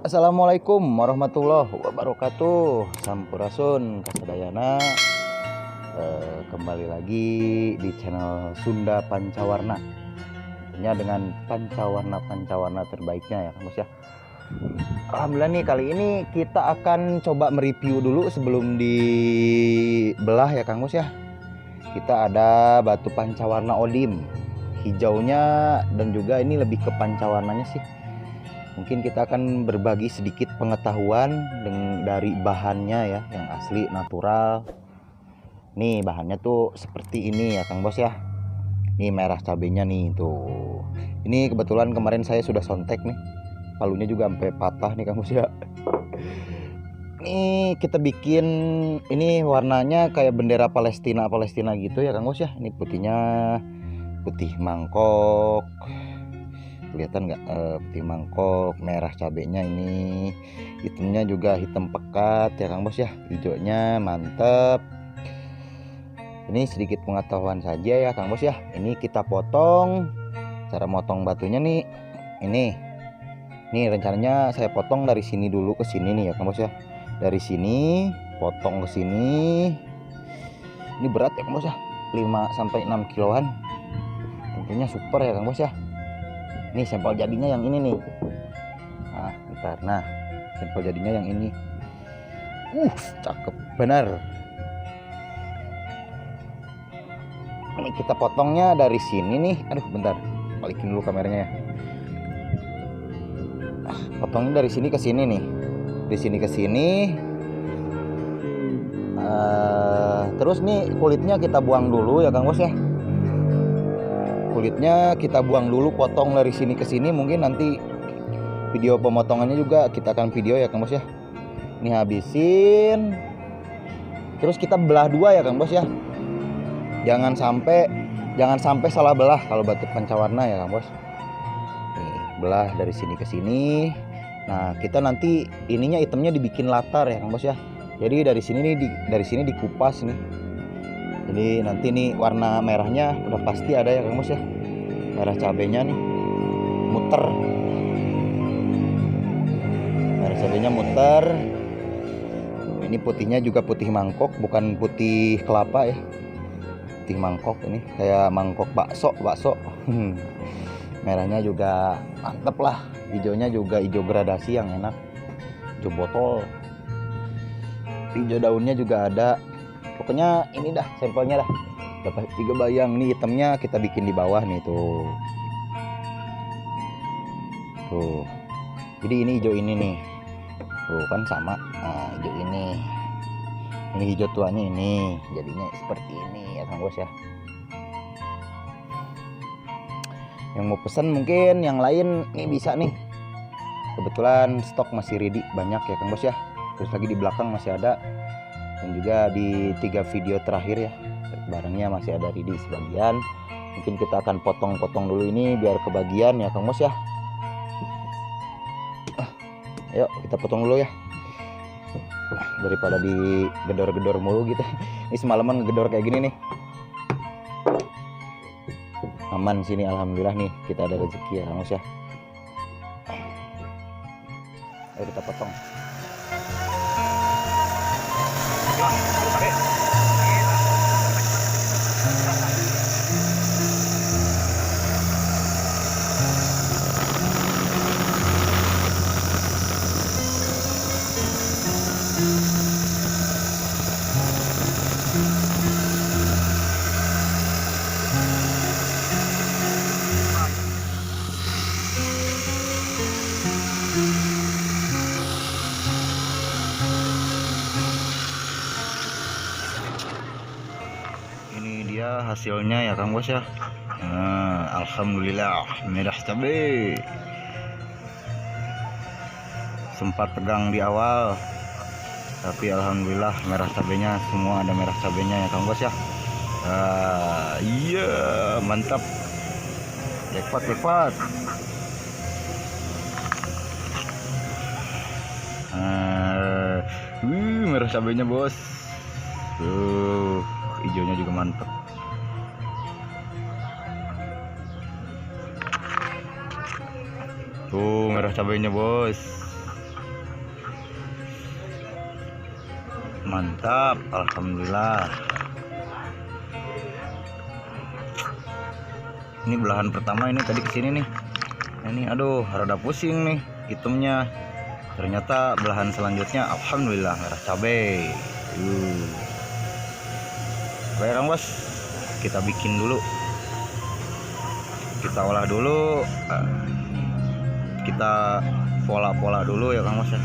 Assalamualaikum warahmatullahi wabarakatuh. Sampurasun kasadayana. Kembali lagi di channel Sunda Pancawarna. Tentunya dengan pancawarna terbaiknya ya Kang Bos ya. Alhamdulillah nih, kali ini kita akan coba mereview dulu sebelum dibelah ya Kang Bos ya. Kita ada batu pancawarna Odim, hijaunya, dan juga ini lebih ke pancawarnanya sih. Mungkin kita akan berbagi sedikit pengetahuan dari bahannya ya, yang asli natural. Nih bahannya tuh seperti ini ya Kang Bos ya. Nih merah cabenya nih tuh. Ini kebetulan kemarin saya sudah sontek nih. Palunya juga sampai patah nih Kang Bos ya. Nih kita bikin, ini warnanya kayak bendera Palestina gitu ya Kang Bos ya. Ini putihnya putih mangkok. Kelihatan nggak, putih mangkok, merah cabenya ini, hitamnya juga hitam pekat ya Kang Bos ya, hijaunya mantep. Ini sedikit pengetahuan saja ya Kang Bos ya. Ini kita potong, cara motong batunya nih, ini rencananya saya potong dari sini dulu ke sini nih ya Kang Bos ya. Dari sini potong ke sini. Ini berat ya Kang Bos ya, 5-6 kiloan. Tentunya super ya Kang Bos ya. Ini sampel jadinya yang ini nih. Nah, sampel jadinya yang ini. Cakep benar. Ini kita potongnya dari sini nih. Aduh, bentar. Balikin dulu kameranya ya. Potongnya dari sini ke sini nih. Di sini ke sini. Terus nih kulitnya kita buang dulu ya Kang Bos ya. Kulitnya kita buang dulu, potong dari sini ke sini. Mungkin nanti video pemotongannya juga kita akan video ya Kang Bos ya. Ini habisin, terus kita belah dua ya Kang Bos ya. Jangan sampai salah belah kalau batu pancawarna ya Kang Bos. Nih, belah dari sini ke sini. Nah kita nanti ininya hitamnya dibikin latar ya Kang Bos ya. Jadi dari sini dikupas nih. Jadi nanti nih warna merahnya udah pasti ada ya Kang Bos ya. Merah cabenya nih muter. Merah cabenya muter. Ini putihnya juga putih mangkok, bukan putih kelapa ya. Putih mangkok ini kayak mangkok bakso. Merahnya juga mantep lah. Hijaunya juga hijau gradasi yang enak. Hijau botol. Hijau daunnya juga ada. Pokoknya ini dah sampelnya dah. Dapat 3 bayang. Nih hitamnya kita bikin di bawah nih tuh. Tuh. Jadi ini hijau ini nih. Tuh kan sama. Nah, hijau ini. Ini hijau tuanya ini. Jadinya seperti ini ya Kang Bos ya. Yang mau pesan mungkin yang lain nih bisa nih. Kebetulan stok masih ready banyak ya Kang Bos ya. Terus lagi di belakang masih ada. Dan juga di 3 video terakhir ya, barangnya masih ada ready sebagian. Mungkin kita akan potong-potong dulu ini biar kebagian ya Kang Bos ya. Ayo kita potong dulu ya, daripada digedor-gedor mulu gitu. Ini semalaman ngegedor kayak gini nih. Aman sini alhamdulillah nih, kita ada rezeki ya Kang Bos ya. Ayo kita potong. Hasilnya ya Kang Bos ya. Alhamdulillah merah cabai. Sempat tegang di awal, tapi alhamdulillah merah cabenya semua, ada merah cabenya ya Kang Bos ya. Iya mantap. Jackpot. Merah cabenya bos. Hijaunya juga mantap. Tuh merah cabainya bos. Mantap, alhamdulillah. Ini belahan pertama, ini tadi kesini nih. Ini aduh, rada pusing nih hitamnya. Ternyata belahan selanjutnya alhamdulillah merah cabai. Oke Kang Bos, kita bikin dulu, kita olah dulu, kita pola-pola dulu ya Kang Bos ya.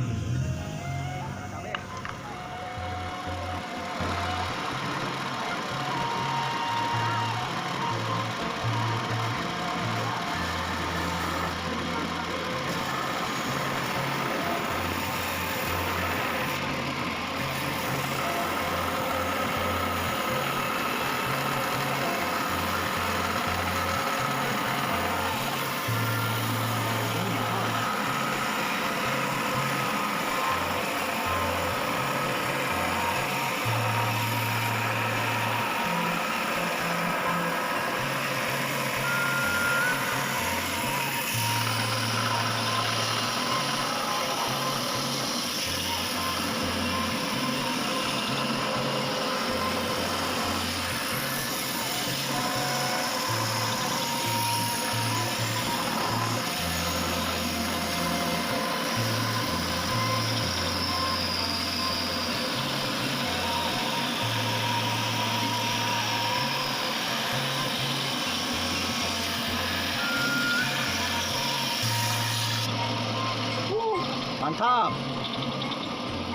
Mantap.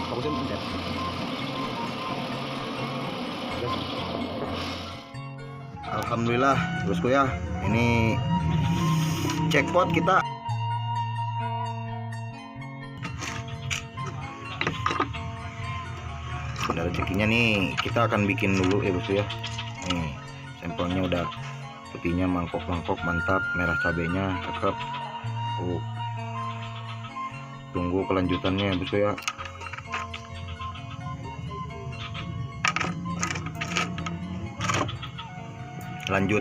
Fokusin pencet. Alhamdulillah, bosku ya. Ini jackpot kita. Ada rezekinya nih. Kita akan bikin dulu ya bosku ya. Nih, sampelnya udah putihnya mangkok-mangkok mantap, merah cabenya cakep. Tunggu kelanjutannya ya bosku ya. Lanjut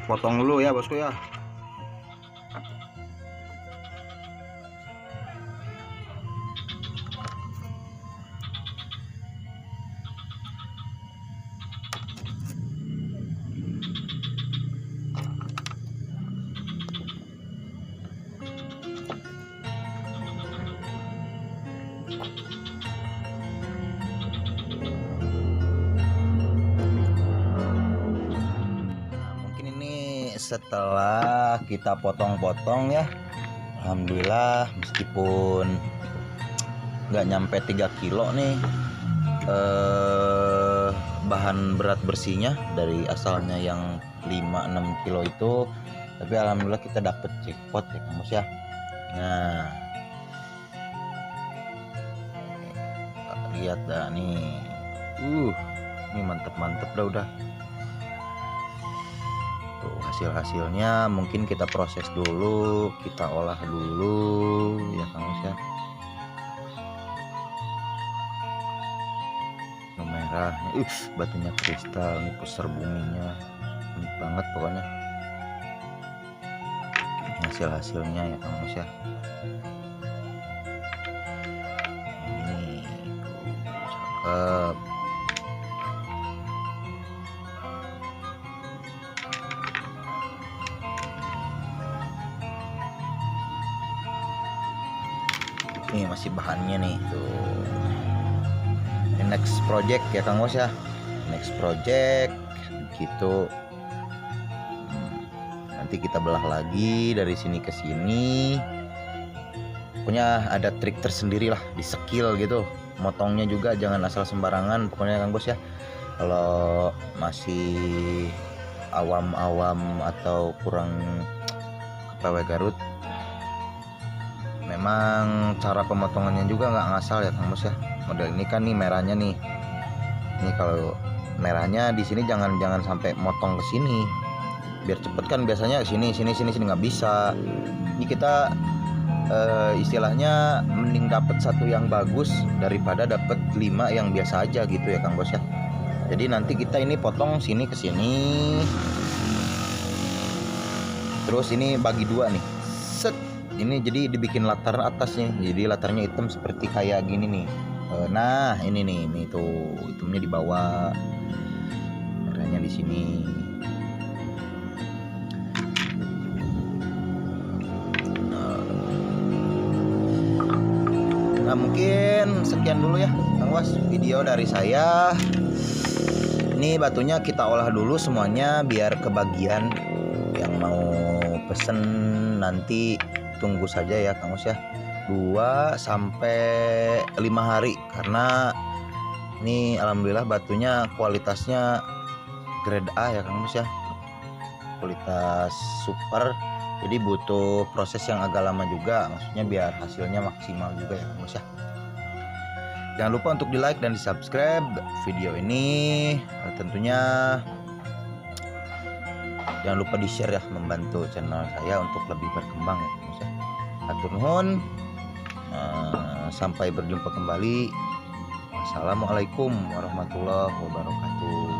potong dulu ya bosku ya. Setelah kita potong-potong ya, alhamdulillah meskipun nggak nyampe 3 kilo nih bahan berat bersihnya dari asalnya yang 5-6 kilo itu, tapi alhamdulillah kita dapet jackpot ya Kang Bos ya. Nah lihat dah nih, ini mantep-mantep dah udah. Hasil-hasilnya mungkin kita proses dulu, kita olah dulu ya Kang Bos ya. Merah, batunya kristal, ini pusar buminya unik banget pokoknya. Hasil-hasilnya ya Kang Bos ya. Ini cakep. Ini masih bahannya nih tuh. Ini next project ya Kang Bos ya. Next project gitu. Nanti kita belah lagi dari sini ke sini. Pokoknya ada trik tersendiri lah di skill gitu. Motongnya juga jangan asal sembarangan pokoknya Kang Bos ya. Kalau masih awam-awam atau kurang kepala Garut, memang cara pemotongannya juga nggak ngasal ya Kang Bos ya. Model ini kan nih merahnya nih. Ini kalau merahnya di sini jangan sampai motong ke sini. Biar cepet kan biasanya sini nggak bisa. Ini kita istilahnya mending dapat satu yang bagus daripada dapat 5 yang biasa aja gitu ya Kang Bos ya. Jadi nanti kita ini potong sini ke sini. Terus ini bagi 2 nih. Set. Ini jadi dibikin latar atasnya, jadi latarnya hitam seperti kayak gini nih. Nah ini nih, tuh hitamnya di bawah, merahnya di sini. Nah mungkin sekian dulu ya Kang Bos video dari saya. Ini batunya kita olah dulu semuanya biar kebagian. Yang mau pesen nanti tunggu saja ya Kang Bos ya, 2 sampai 5 hari, karena ini alhamdulillah batunya kualitasnya grade A ya Kang Bos ya, kualitas super. Jadi butuh proses yang agak lama juga, maksudnya biar hasilnya maksimal juga ya Kang Bos ya. Jangan lupa untuk di like dan di subscribe video ini, tentunya jangan lupa di share ya, membantu channel saya untuk lebih berkembang ya Kang Bos ya. Hatur nuhun, sampai berjumpa kembali. Wassalamualaikum warahmatullahi wabarakatuh.